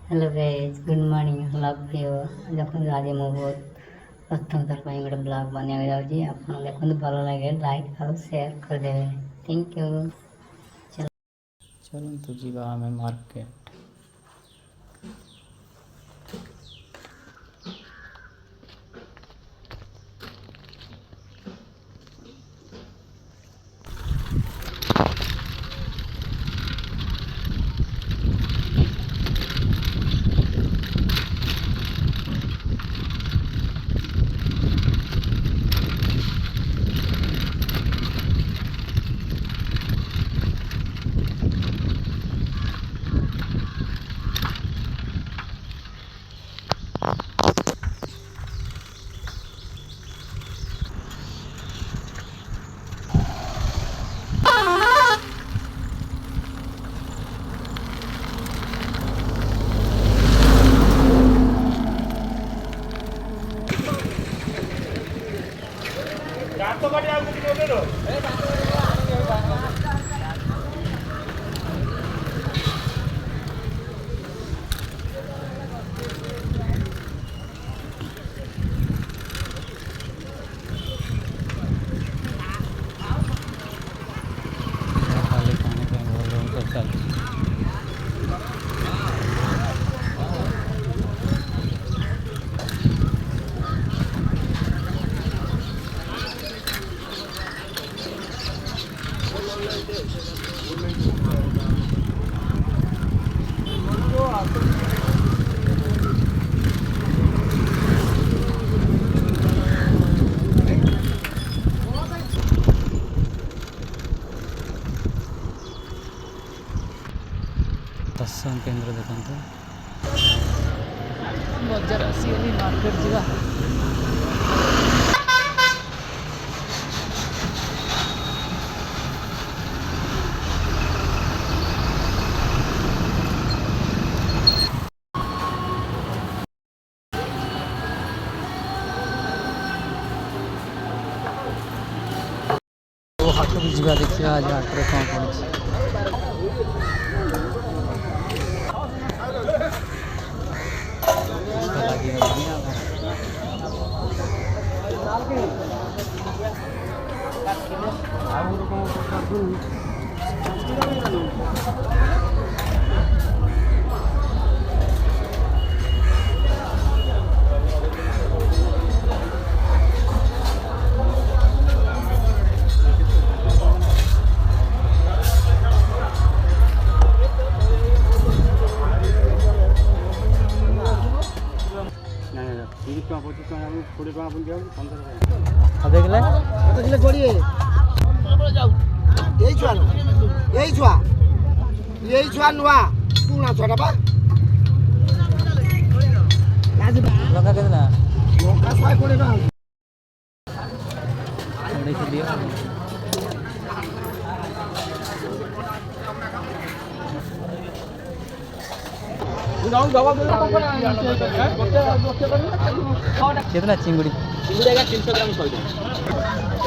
Hello guys good morning love you देखो आज मु बहुत प्रथम थर पर गोटे ब्लॉग बना जाऊँगी आप देखते भल लगे लाइक और शेयर करदे थैंक यू। चलतु जी आम मार्केट दर्शन केन्द्र देखते बजार आसीगली मार्केट जा हाट को जा देखिए आज हाट में कौन पड़ी देखले कोड़िए यही छुआ नुआ पुना छुआ बा लगा के ना लंका 100 कोड़े बा देख लियो कितना चिंगुड़ी चिंगुड़ी का 300 ग्राम 100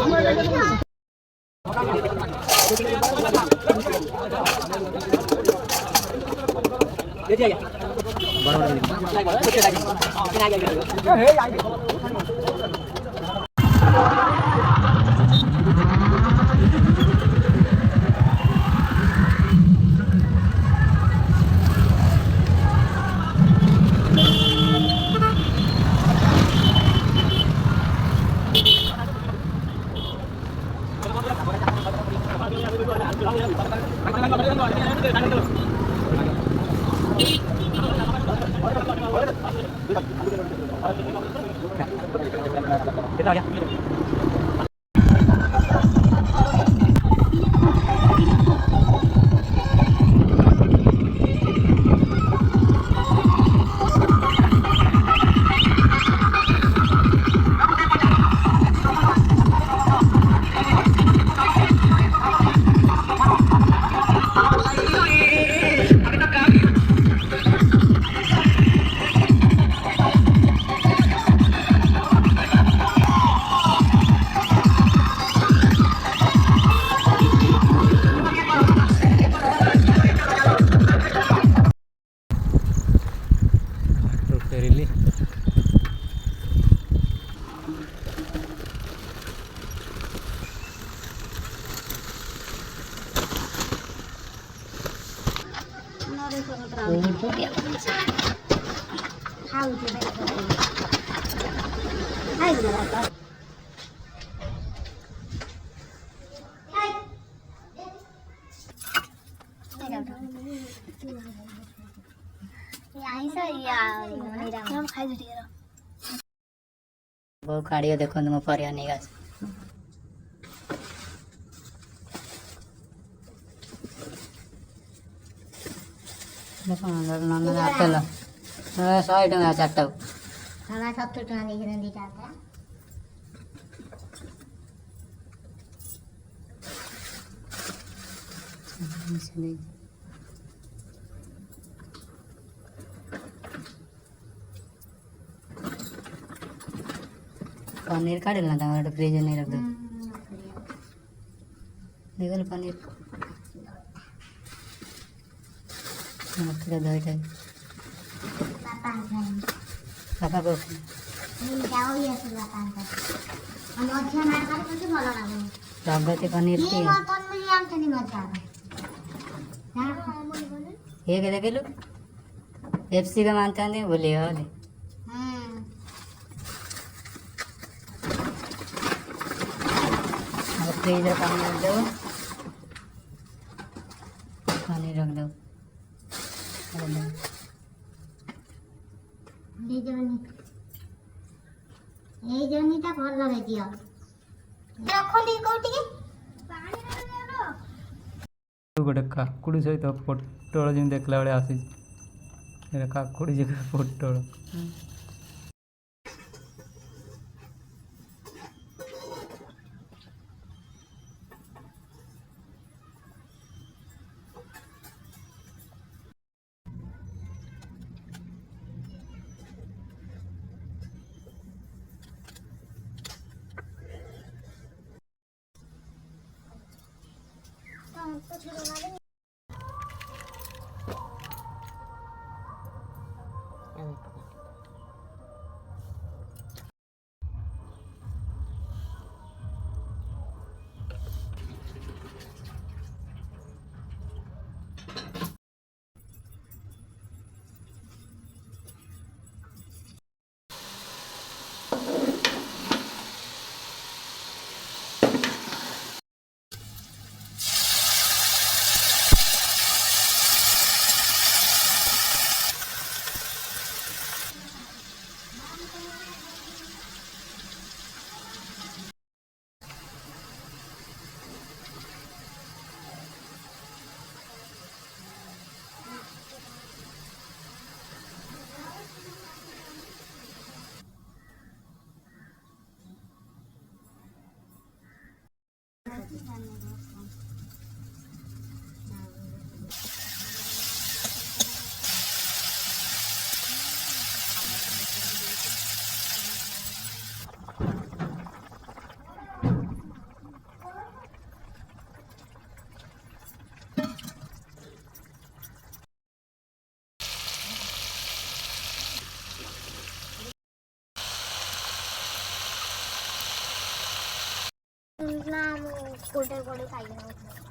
कितना गया ଧରିଲି। ବୋଉ କାଢ଼ିବ ଦେଖନ୍ତୁ ମୋ ପରିବା ନେଇକି ଆସ। ଦେଖନ୍ତୁ ନନା ତେଲ 100 ଟଙ୍କା ଚାରିଟାକୁ। 70 ଟଙ୍କା ଦେଇକି ଦିଟା पनीर काढ़ ना तक फ्रिज नहीं रख दो देखल पनीर दहीटा बापा को प्रगति पनीर की ये के देखिलु पेप्सी का मानते हैं बोलिए हो फ्रिज में पानी रख दो पानी रख दो এই জনিটা ভাল লাগে দিও ରଖନ୍ତି କୋଉଠି ଗୋଟେ କାକୁଡ଼ି ସହିତ ପୋଟଳ ଯେମିତି ଦେଖିଲା ବେଳେ ଆସିଛି ଏଇଟା କାକୁଡ଼ି ଜାଗାରେ ପୋଟଳ। ନା ମୁଁ କୋଟେ କୋଟେ ଖାଇବି